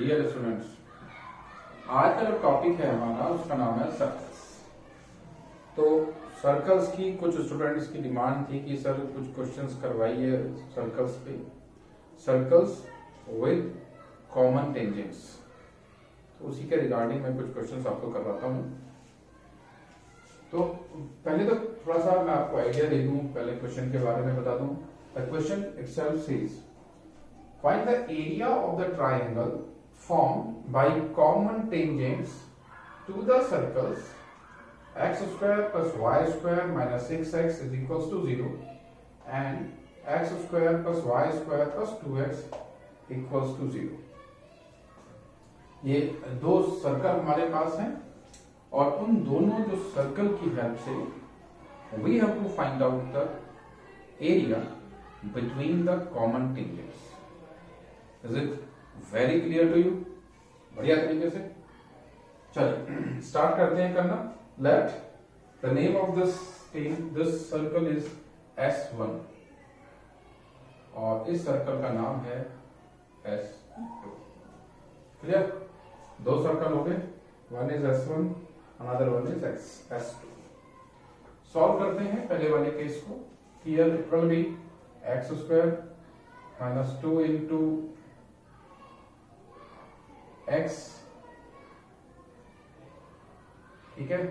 Dear students, आज का जो टॉपिक है हमारा उसका नाम है सर्कल्स। तो सर्कल्स की कुछ स्टूडेंट्स की डिमांड थी कि सर कुछ क्वेश्चंस करवाइए सर्कल्स पे, सर्कल्स विद कॉमन टेंजेंट्स। तो उसी के रिगार्डिंग मैं कुछ क्वेश्चंस आपको करवाता हूँ। तो पहले तो थोड़ा सा मैं आपको आइडिया दे दूं, पहले क्वेश्चन के बारे में बता दूं। The question itself says find the area of the triangle formed by common tangents to the circles x square plus y square minus 6x is equals to 0 and x square plus y square plus 2x equals to 0। ये दो circle हमारे पास हैं और उन दोनों जो circle की help से we have to find out the area between the common tangents। Is it very clear to you? बढ़िया तरीके से चलिए स्टार्ट करते हैं करना। Let the name of this circle is S1 और इस सर्कल का नाम है S2। क्लियर? दो सर्कल हो गए, one is S1, another one is S2। Solve करते हैं पहले वाले केस को। Here it will be x square minus 2 into x, ठीक है,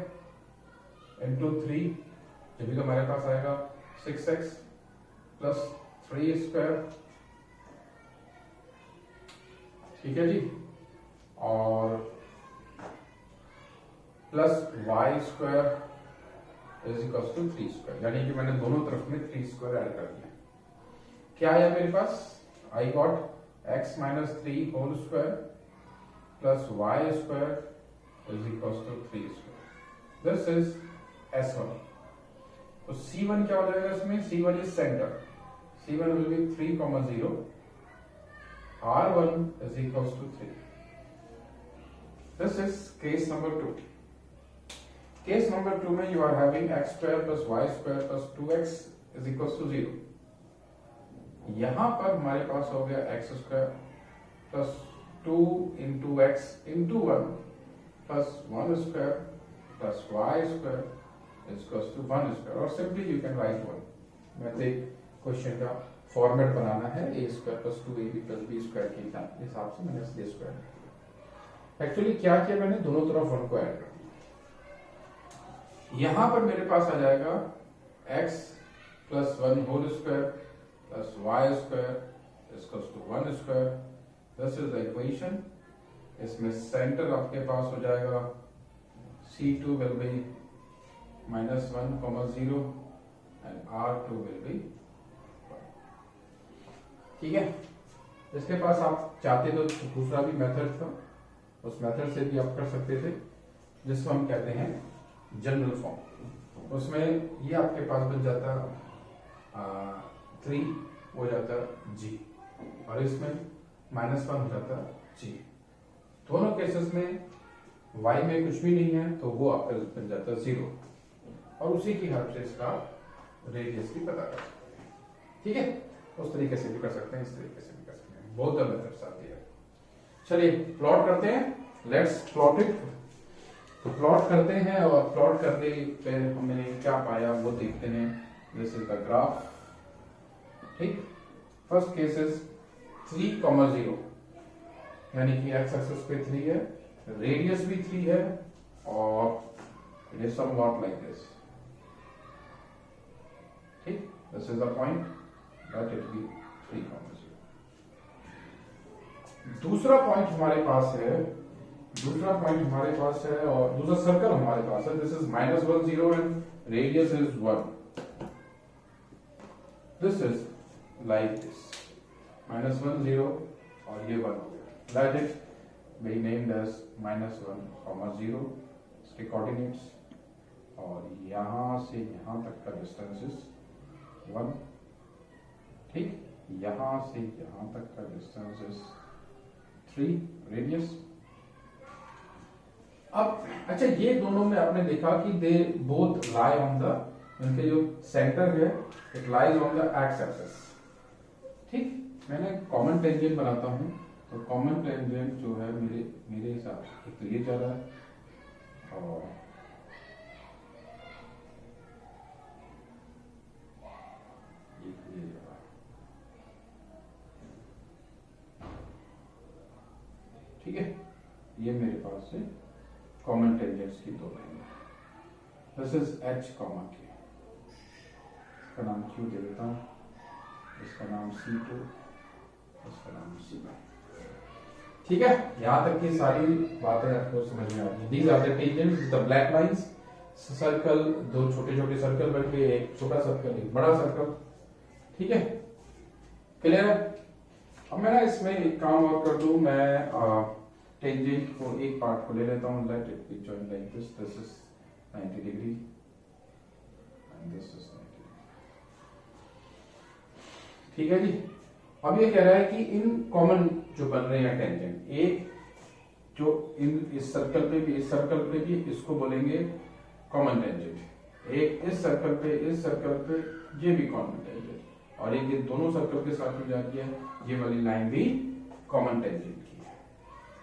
इंटू 3, जब भी हमारे पास आएगा 6x प्लस 3 स्क्वायर, ठीक है जी, और plus y square is equal to 3 square, यानी कि मैंने दोनों तरफ में 3 स्क्वायर ऐड कर दिया। क्या आया मेरे पास? I got x minus 3 whole square plus y square is equals to 3 square. This is S1. तो C1 क्या हो जाएगा इसमें? C1 is center. C1 will be 3,0. R1 is equals to 3. This is case number 2. Case number 2 में you are having x square plus y square plus 2x is equals to 0. यहां पर हमारे पास हो गया x square plus 2 into x into 1 plus 1 square plus y square is equals to 1 square, और simply you can write 1। मैं तो question का format बनाना है a square plus 2ab plus b square के हिसाब से मैंने a square एक्चुअली क्या किया, मैंने दोनों तरफ 1 को ऐड कर दिया। यहां पर मेरे पास आ जाएगा x plus 1 whole square plus y square is equals to 1 square. This is the equation. इसमें सेंटर आपके पास हो जाएगा C2 will be minus 1,0 and R2 will be 1। ठीक है, इसके पास आप चाहते तो दूसरा भी मेथड था, उस मेथड से भी आप कर सकते थे, जिसको हम कहते हैं जनरल फॉर्म। उसमें ये आपके पास बन जाता 3 हो जाता G और इसमें -1 हो जाता G। दोनों केसेस में y में कुछ भी नहीं है तो वो आपका बन जाता 0 और उसी की हेल्प से इसका रेडियस भी पता कर सकते हैं। ठीक है, उस तरीके से भी कर सकते हैं, इस तरीके से भी कर सकते हैं, बहुत द मेथड्स आती है। चलिए प्लॉट करते हैं, लेट्स प्लॉट इट। तो प्लॉट करते हैं और प्लॉट करने पे हमने क्या पाया वो देखते हैं। This is the graph. ठीक, फर्स्ट केस इज 3,0 यानी कि x एक्सिस पे 3 है, रेडियस भी 3 है और it is somewhat like this. ठीक, this is the point that it be 3,0। दूसरा पॉइंट हमारे पास है, और दूसरा सर्कल हमारे पास है। This is -1,0 and radius is 1। This is like this, -1,0 और ये 1 हो गया। Let it be named as -1,0 इसके कोऑर्डिनेट्स, और यहां से यहां तक का डिस्टेंस इज 1। ठीक, यहां से यहां तक का डिस्टेंस इज 3 रेडियस। अब अच्छा, ये दोनों में आपने देखा कि they both lie on the, उनके जो सेंटर है it lies on the x axis. ठीक, मैंने कॉमन टेंजेंट बनाता हूं तो कॉमन टेंजेंट जो है मेरे मेरे हिसाब से तो ये जा रहा है और ये जा रहा है। ठीक है, ये मेरे पास से कॉमन टेंजेंट्स की दो लाइन है। दिस इज एच कॉमा के, इसका नाम क्यू दे देता हूँ, इसका नाम C2, इसका नाम C1। ठीक है, यहाँ तक की सारी बातें आपको समझ में आ गई। These are the tangents, the black lines, circle, दो छोटे छोटे सर्कल बन गए, एक छोटा सर्कल एक बड़ा सर्कल। ठीक है, क्लियर है। अब मैं ना इसमें एक काम और कर दूं, मैं टेंजेंट को एक पार्ट को ले लेता हूँ, let it be joined like this, this is 90 degree and this is 90 degree. ठीक है जी। अब ये कह रहा है कि इन कॉमन जो बन रहे हैं टेंजेंट, एक जो इस सर्कल पे भी, इस सर्कल पे भी, इसको बोलेंगे कॉमन टेंजेंट। एक इस सर्कल पे ये भी कॉमन टेंजेंट, और एक ये दोनों सर्कल के साथ में जा रही है, ये वाली लाइन भी कॉमन टेंजेंट की है।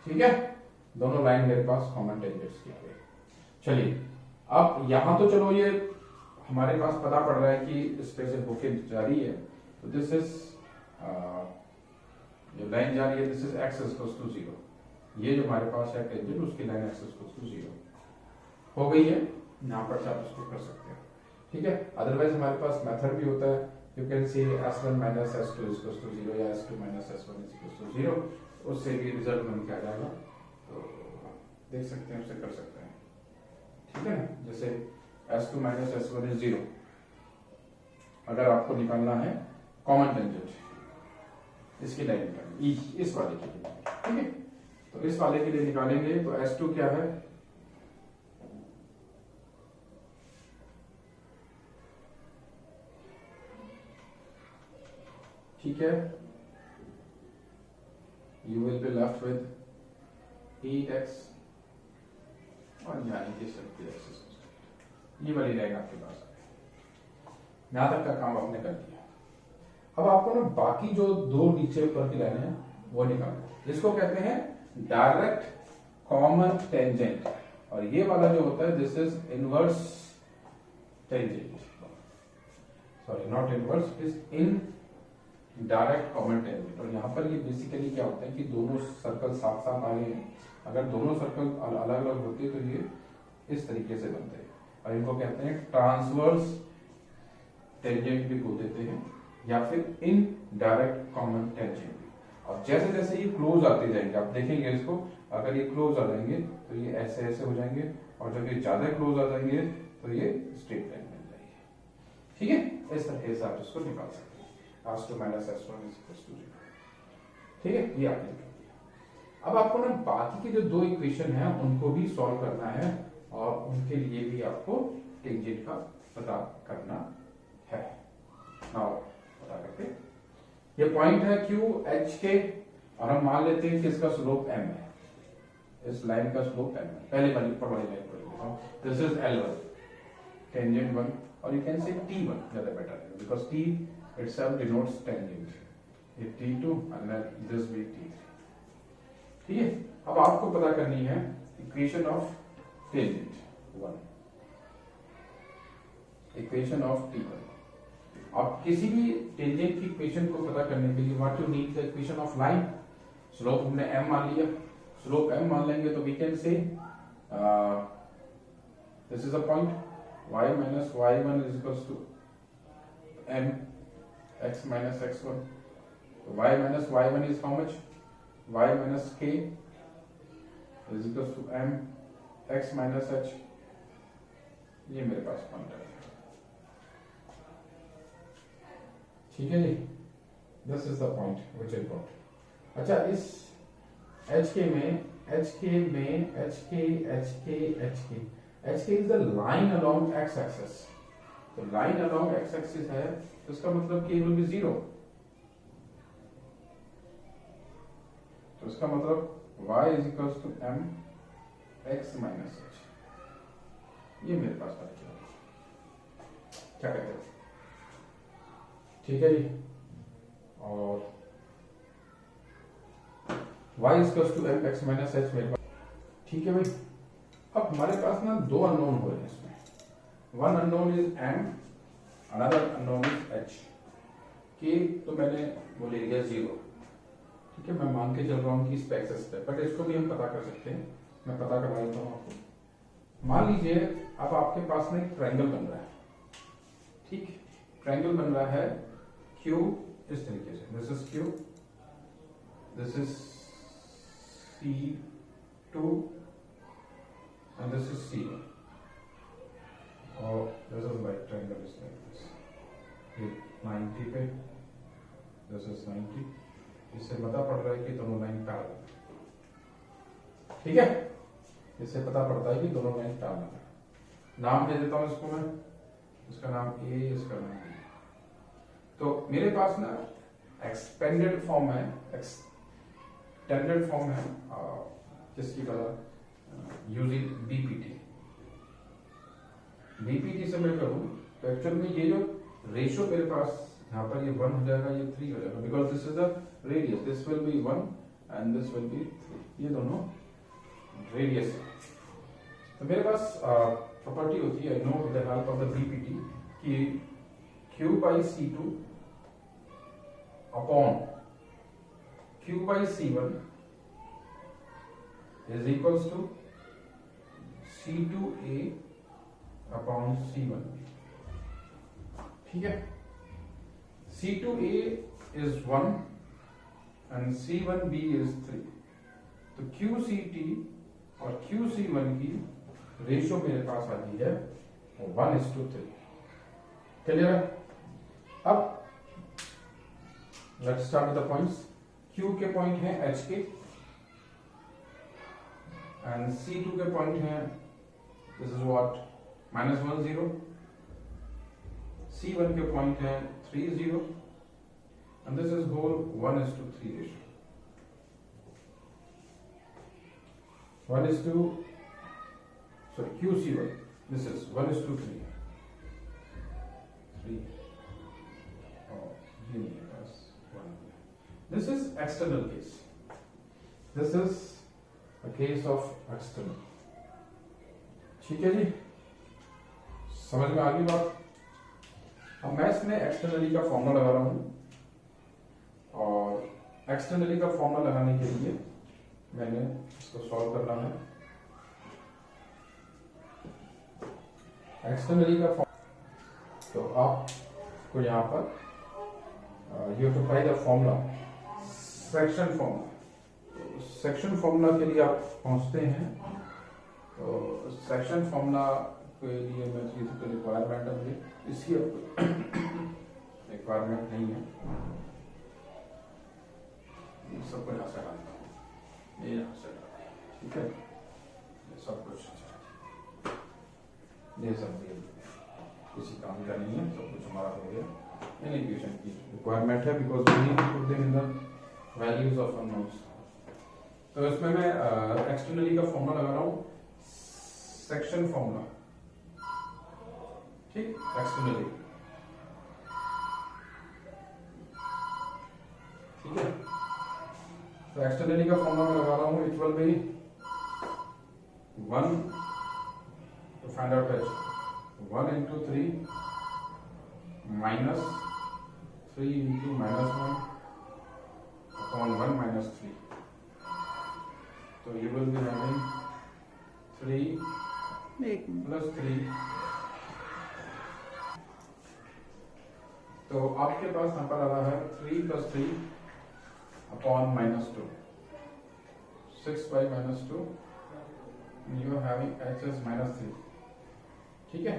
ठीक है, दोनों लाइन मेरे पास कॉमन टेंजेंट्स की है। चलिए, अब यहां तो चलो ये हमारे पास पता पड़ रहा है कि इस पे से होके जा रही है, तो दिस इज जो लाइन जा रही है, this is x equals to 0। ये जो हमारे पास है टेंजेंट, उसकी लाइन x इक्वल्स टू 0 हो गई है। यहाँ पर से आप इसको कर सकते हैं। ठीक है, अदरवाइज हमारे पास मेथड भी होता है, you can say s1 minus s2 equals to 0 या s2 minus s1 equals to 0, उससे भी रिजल्ट बन के आ जाएगा। तो देख सकते हैं, उससे कर सकते हैं। ठीक है, जैसे s2 माइनस s1 इज 0, अगर आपको निकालना है कॉमन टेंजेंट, इसकी लाइन निकालेंगे इस वाले के लिए। ठीक है, तो इस वाले के लिए निकालेंगे, तो s2 क्या है, ठीक है, you will be left with 8x और यानी कि सिर्फ x, ये वाली लाइन आपके पास है। यहां तक का काम आपने कर दिया। अब आपको ना बाकी जो दो नीचे ऊपर की लाइन है वो निकालना है। इसको कहते हैं डायरेक्ट कॉमन टेंजेंट, और ये वाला जो होता है this is inverse tangent, sorry not inverse, is in direct common tangent. और यहाँ पर ये बेसिकली क्या होता है कि दोनों सर्कल साथ साथ आ गए हैं, अगर दोनों सर्कल अलग अलग होते तो ये इस तरीके से बनते हैं, और इनको कहते हैं ट्रांसवर्स टेंजेंट भी बोल देते हैं, या फिर इन डायरेक्ट कॉमन टेंजेंट। और जैसे जैसे ये क्लोज आते जाएंगे, आप देखेंगे इसको, अगर ये क्लोज आ जाएंगे तो ये ऐसे ऐसे हो जाएंगे, और जब ये ज्यादा क्लोज आ जाएंगे तो ये स्ट्रेट लाइन बन जाएगी। ठीक है, इस तरह से आप इसको निकाल सकते हैं, s2 minus s1 equals to 0। ठीक है, ये आपने निकाल दिया। अब आपको ना बाकी के जो दो इक्वेशन है उनको भी सॉल्व करना है, और उनके लिए भी आपको टेंजेंट का पता करना है। नाउ पता करते, ये पॉइंट है Q H के, और हम मान लेते हैं कि इसका स्लोप m है, इस लाइन का स्लोप m है। पहले वाली ऊपर वाली लाइन को लेता हूं, दिस इज L1 टेंजेंट 1, और यू कैन से T1 ज्यादा बेटर है, because T itself denotes tangent, ये T2 and then this be T3। ठीक है, अब आपको पता करनी है equation of tangent 1, equation of T1। आप किसी भी टेंजेंट की इक्वेशन को पता करने के लिए what you need the equation of line. Slope हमने m मान लिया, स्लोप m मान लेंगे तो we can say this is a point y minus y1 is equals to m x minus x1, y minus y1 is how much, y minus k is equals to m x minus h, ये मेरे पास point है। ठीक है जी, this is the point which I got. अच्छा, इस HK is the line along x axis, तो line along x axis है, तो इसका मतलब कि विल बी 0, तो इसका मतलब y is equals to m x minus h, ये मेरे पास पता चला। क्या कहते हैं, ठीक है जी। और y equal to M X minus H मेरे पास। ठीक है भाई, अब हमारे पास ना दो अननोन हो रहे हैं इसमें, one unknown is M, another unknown is H. के तो मैंने वो ले लिया 0, ठीक है, मैं मान के चल रहा हूँ कि इस पे एक्सेस पे, बट इसको भी हम पता कर सकते हैं, मैं पता करवा देता हूँ आपको। मान लीजिए अब आपके पास में एक ट्रायंगल बन रहा है, ठीक, ट्रायंगल बन रहा है क्यू इस तरीके से, this is Q, this is C2 and this is C1 और this is like triangle is like this, ये 90 पे, this is 90, इससे पता पड़ रहा है कि दोनों लाइन पैरेलल, ठीक है, इससे पता पड़ता है कि दोनों लाइन पैरेलल है। नाम दे देता हूँ इसको मैं, इसका नाम A, इसका नाम B। तो मेरे पास ना एक्सपेंडेड फॉर्म है, एक्सटेंडेड फॉर्म है जिसकी वजह यूजिंग बीपीटी। बीपीटी से मैं करूं तो एक्चुअल में ये जो रेशियो मेरे पास यहाँ पर ये 1 हो जाएगा, ये 3 हो जाएगा, because this is the radius, this will be 1 and this will be 3, ये दोनों रेडियस है। तो मेरे पास प्रॉपर्टी होती है, know with the help of the BPT, कि q by c2 upon q by c1 is equals to C2A upon C1, ठीक है। C2A is 1 and C1B is 3, तो QCT और QC1 की रेशियो मेरे पास आती है 1:3, क्लियर है। अब let's start with the points. Q के पॉइंट हैं H के एंड C2 के पॉइंट हैं, दिस इज व्हाट -1 0, C1 के पॉइंट हैं 3 0 and this is whole 1:3 ratio, QC1, this is 1:3 और ये मेरे पास 1। This is external case, this is a case of external, ठीक है जी, समझ में आ गई बात। अब मैं इसमें एक्सटर्नली का फॉर्मूला लगा रहा हूं और एक्सटर्नली का फॉर्मूला लगाने के लिए मैंने इसको सॉल्व करना है। एक्सटर्नली का फॉर्मूला, तो आपको यहाँ पर you to find the formula, section formula. Section formula के लिए आप पहुंचते हैं, तो सेक्शन फॉर्मूला के लिए मैं चीज़ तो रिक्वायरमेंट है मुझे, इसकी रिक्वायरमेंट नहीं है, सबको यहाँ से डालता हूँ, ये यहाँ से डालता हूँ, ठीक है, ये सब कुछ ये सब किसी काम का नहीं है, सब कुछ हमारा हो गया। इन इक्वेशन की रिक्वायरमेंट है because we need to put them in the values of unknowns. तो इसमें मैं एक्सटर्नली का फॉर्मूला लगा रहा हूँ, सेक्शन फॉर्मूला, ठीक, एक्सटर्नली, ठीक है। तो एक्सटर्नली का फॉर्मूला मैं लगा रहा हूँ, it will be 1 to find out h, 1 into 3 minus 3 into -1 upon 1 minus 3. So you will be having 3 plus 3. तो आपके पास यहाँ पर आ रहा है 3 plus 3 upon -2, 6 by -2. You are having h is -3. ठीक है,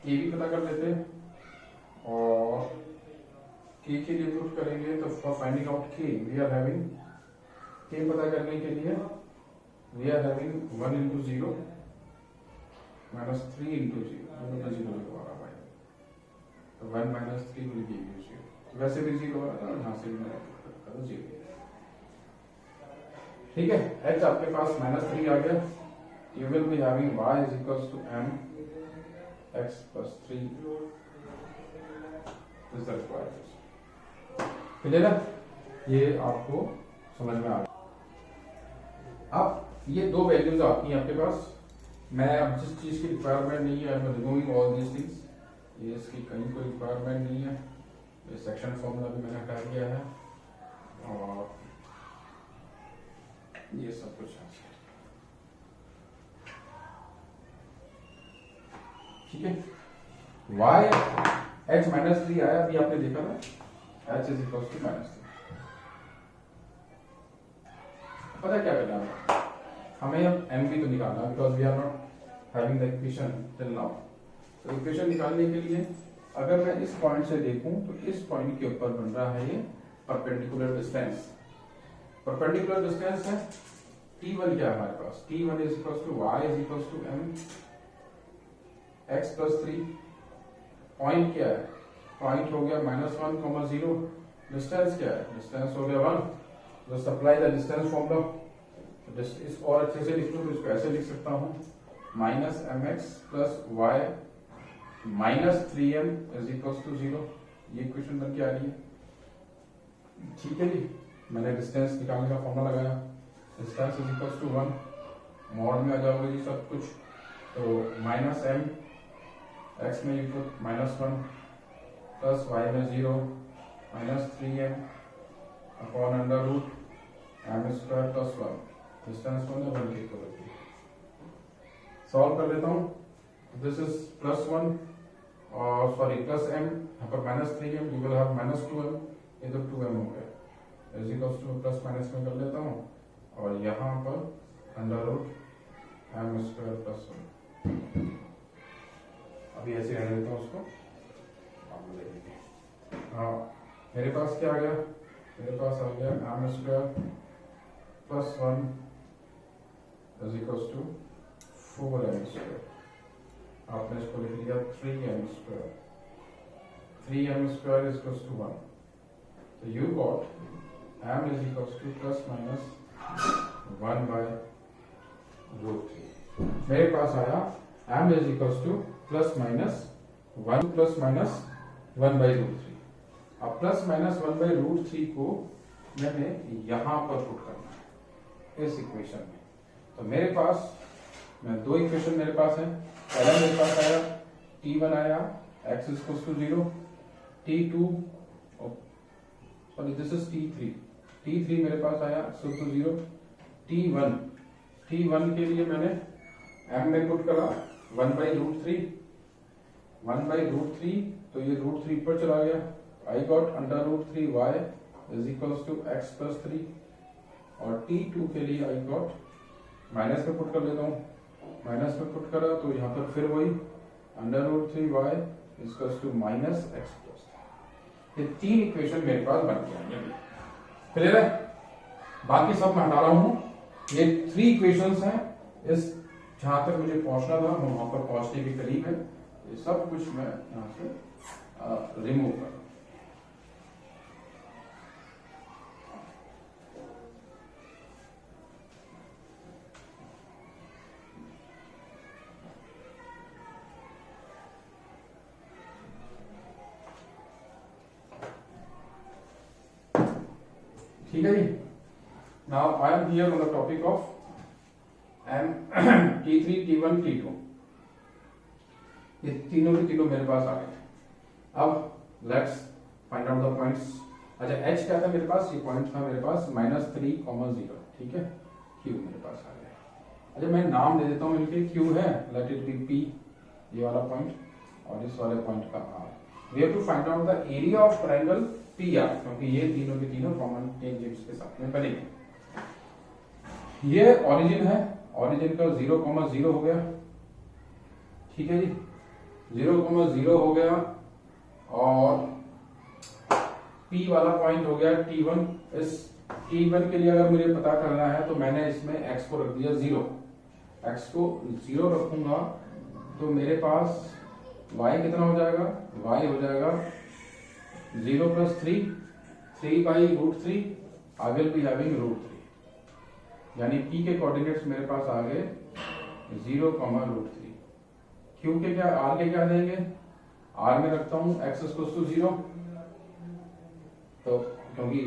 के भी पता कर लेते हैं और के लिए पुट करेंगे तो फॉर फाइंडिंग आउट के वी आर हैविंग, के पता करने के लिए we are having 1 into 0 minus 3 into 0, दोनों का 0 लिखवा रहा है, तो 1 minus 3 will give you 0, वैसे भी 0 आ रहा है, यहाँ से भी मैं तो 0, ठीक है। h आपके पास -3 आ गया, you will be having y is equals to m x plus 3 is the required, clear है, ये आपको समझ में आ गया। अब ये दो वैल्यूज आती हैं आपके पास। मैं अब जिस चीज की रिक्वायरमेंट नहीं है, मैं रिमूविंग ऑल दीज थिंग्स। ये इसकी कहीं कोई रिक्वायरमेंट नहीं है। ये सेक्शन फॉर्मूला भी मैंने हटा दिया है और ये सब कुछ है, ठीक है। y h माइनस 3 आया, अभी आपने देखा था h इज इक्वल टू -3। पता क्या करना है हमें, अब m भी तो निकालना, because we are not having the equation till now. तो इक्वेशन निकालने के लिए अगर मैं इस पॉइंट से देखूं तो इस पॉइंट के ऊपर बन रहा है ये परपेंडिकुलर डिस्टेंस। परपेंडिकुलर डिस्टेंस है t1 क्या है हमारे पास, t1 is equal to y is equal to m x plus 3। Point क्या है, पॉइंट हो गया -1, 0। डिस्टेंस क्या है, डिस्टेंस हो गया 1। तो सप्लाई द डिस्टेंस फॉर्मूला, इस और अच्छे से लिख लूं तो इसको ऐसे लिख सकता हूं -mx plus y -3m is equal to 0। ये इक्वेशन बन के आ रही है, ठीक है जी। मैंने डिस्टेंस निकालने का फॉर्मूला लगाया, distance is equal to 1, mod में आ जाओगे जी सब कुछ। तो -m x में इक्वल -1 प्लस y में 0 -3m upon under root m square plus 1। Distance को मैं 1 के इक्वल रखती हूँ। सॉल्व कर देता हूँ। दिस इज +1 और सॉरी प्लस m, यहाँ पर -3m, you will have -2m, ये तो 2m हो गया, is equal to plus minus में कर लेता हूँ और यहाँ पर under root m square plus 1। अभी ऐसे रहने देता हूँ उसको, आप देखेंगे। हाँ, मेरे पास क्या आ गया, मेरे पास आ गया m square plus 1 is equal to 4m square. आपने इसको लिख लिया 3m square. 3m square is equal to 1। तो you got m is equal to plus minus 1 by root 3। मेरे पास आया m is equal to plus minus 1 plus minus 1 by root 3। अब plus minus 1 by root 3 को मैंने यहां पर put करना है इस इक्वेशन में। तो मेरे पास दो इक्वेशन मेरे पास है। पहला मेरे पास आया t1 आया x is equal to 0, t2 sorry this is t3 मेरे पास आया x is equal to 0, t1 के लिए मैंने m में पुट करा 1 बाई रूट 3, तो ये रूट 3 पर चला गया। I got under root 3 y is equal to x plus 3 और t2 के लिए आई गॉट माइनस में पुट कर लेता हूँ। माइनस में पुट करा तो यहाँ पर फिर वही under root 3 y is equal to minus x plus 3। ये तीन इक्वेशन मेरे पास बन गया। क्लियर है? बाकी सब मैं हटा रहा हूँ। ये 3 इक्वेशंस हैं। इस जहां तक मुझे पहुंचना था वहां पर पहुंचने के करीब है। ये सब कुछ मैं यहाँ से रिमूव कर, ठीक है जी। Now I am here on the topic of M t3 t1 t2। ये तीनों के तीनों मेरे पास आ गए। अब let's find out the points. अच्छा h क्या था मेरे पास, ये पॉइंट था मेरे पास -3, 0, ठीक है। q मेरे पास आ गया। अच्छा मैं नाम दे देता हूँ इनके, q है, लेट इट बी p, ये वाला पॉइंट, और इस वाले पॉइंट का r। We have to find out the area of triangle PR, क्योंकि ये तीनों के तीनों कॉमन टेंजेंट्स के साथ में बनेंगे। ये ओरिजिन है, ओरिजिन का 0, 0 हो गया, ठीक है जी। 0, 0 हो गया और P वाला पॉइंट हो गया T1। इस T1 के लिए अगर मुझे पता करना है तो मैंने इसमें x को रख दिया 0। x को 0 रखूंगा तो मेरे पास y कितना हो जाएगा, y हो जाएगा 0 plus 3 by root 3। I will be having root 3, यानी P के कोऑर्डिनेट्स मेरे पास आ गए 0, रूट 3। Q के क्या, R के क्या देंगे, R में रखता हूं x इक्वल टू 0। तो क्योंकि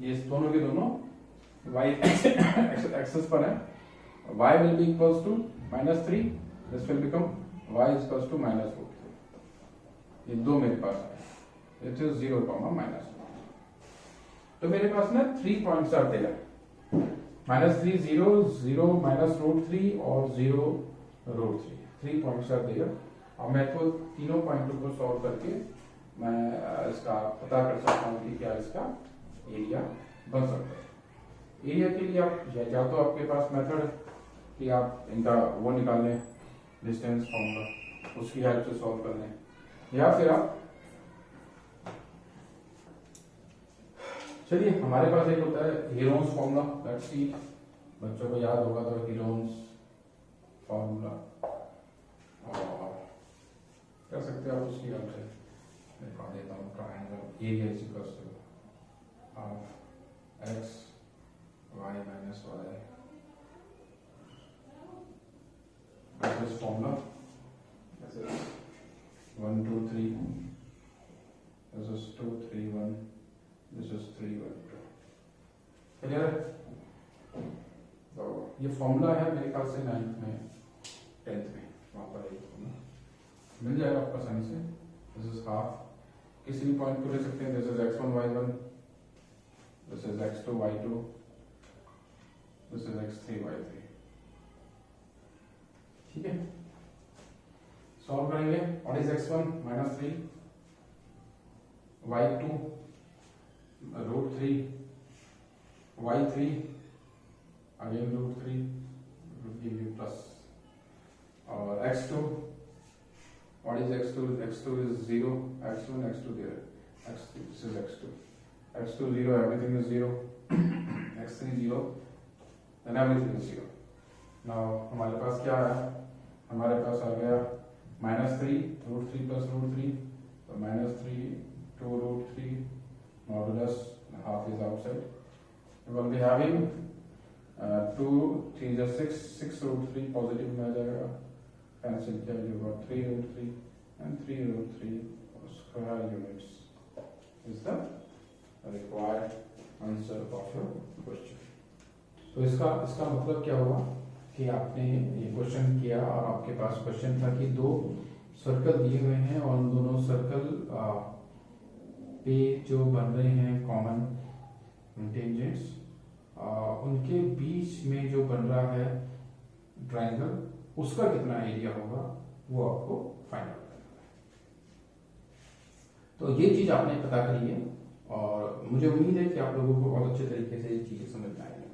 ये दोनों के दोनों y एक्सेस पर है, y will be equals to -3, this will become y is equals to -4। ये दो मेरे पास है, इट इज 0, -1। तो मेरे पास ना 3 पॉइंट्स आर देयर, -3, 0, 0, -√3 और 0, √3, 3 पॉइंट्स आर देयर। और मैं तो तीनों पॉइंटों को सॉल्व करके मैं इसका पता कर सकता हूँ कि क्या इसका एरिया बन सकता है। एरिया के लिए आप या तो आपके पास मेथड कि आप इनका वो निकाल लें, डिस्टेंस फॉर्मूला, उसकी हेल्प से सॉल्व कर लें, या फिर आप चलिए हमारे पास एक होता है हीरोन्स फॉर्मूला, लेट्स सी, बच्चों को याद होगा तो हीरोन्स फॉर्मूला, और कर सकते हैं आप उसकी हेल्प से। दिखा देता हूँ, triangle area is equals to half X Y minus Y, this formula, this is 1 2 3, this is 2 3 1, this is 3 1 2। Clear है? तो ये फॉर्मूला है मेरे ख्याल से 9th में 10th में, वहां पर एक मिल जाएगा आपको आसानी से। दिस इज हाफ, किसी भी पॉइंट को ले सकते हैं, this is x1 y1, this is x2 y2, this is x3 y3। ठीक है, सॉल्व करेंगे। What is x1 -3, y2 √3, y3 again √3 give you plus, और x2, what is x2? x2 is 0, x1, x2 there, x3, this is x2, x2 0, everything is 0, x3 0, then everything is 0। now हमारे पास क्या है, हमारे पास आ गया -3 √3 plus √3, so -3 2 √3 modulus half is outside, we will be having 2 3 is 6, 6 √3 positive में आ जाएगा, cancel किया, you got 3 √3 and 3 √3 square units is the required answer of your question। तो इसका मतलब क्या हुआ कि आपने ये क्वेश्चन किया और आपके पास क्वेश्चन था कि दो सर्कल दिए हुए हैं और उन दोनों सर्कल पे जो बन रहे हैं कॉमन टेंजेंट्स, उनके बीच में जो बन रहा है ट्रायंगल, उसका कितना एरिया होगा वो आपको फाइंड आउट करना है। तो ये चीज आपने पता करी है और मुझे उम्मीद है कि आप लोगों को बहुत अच्छे तरीके से ये चीजें समझ में आएंगी।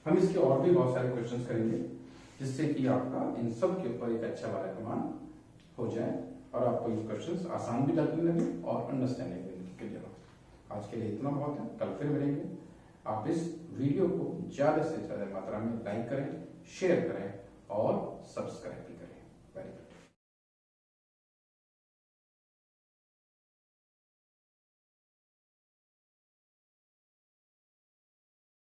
हम इसके और भी बहुत सारे क्वेश्चंस करेंगे जिससे कि आपका इन सब के ऊपर एक अच्छा वाला कमान हो जाए और आपको ये क्वेश्चंस आसान भी लगने लगे और अंडरस्टैंडिंग के लिए। आज के लिए इतना बहुत है, कल फिर मिलेंगे। आप इस वीडियो को ज्यादा से ज्यादा मात्रा में लाइक करें, शेयर करें और सब्सक्राइब भी करें। Very good.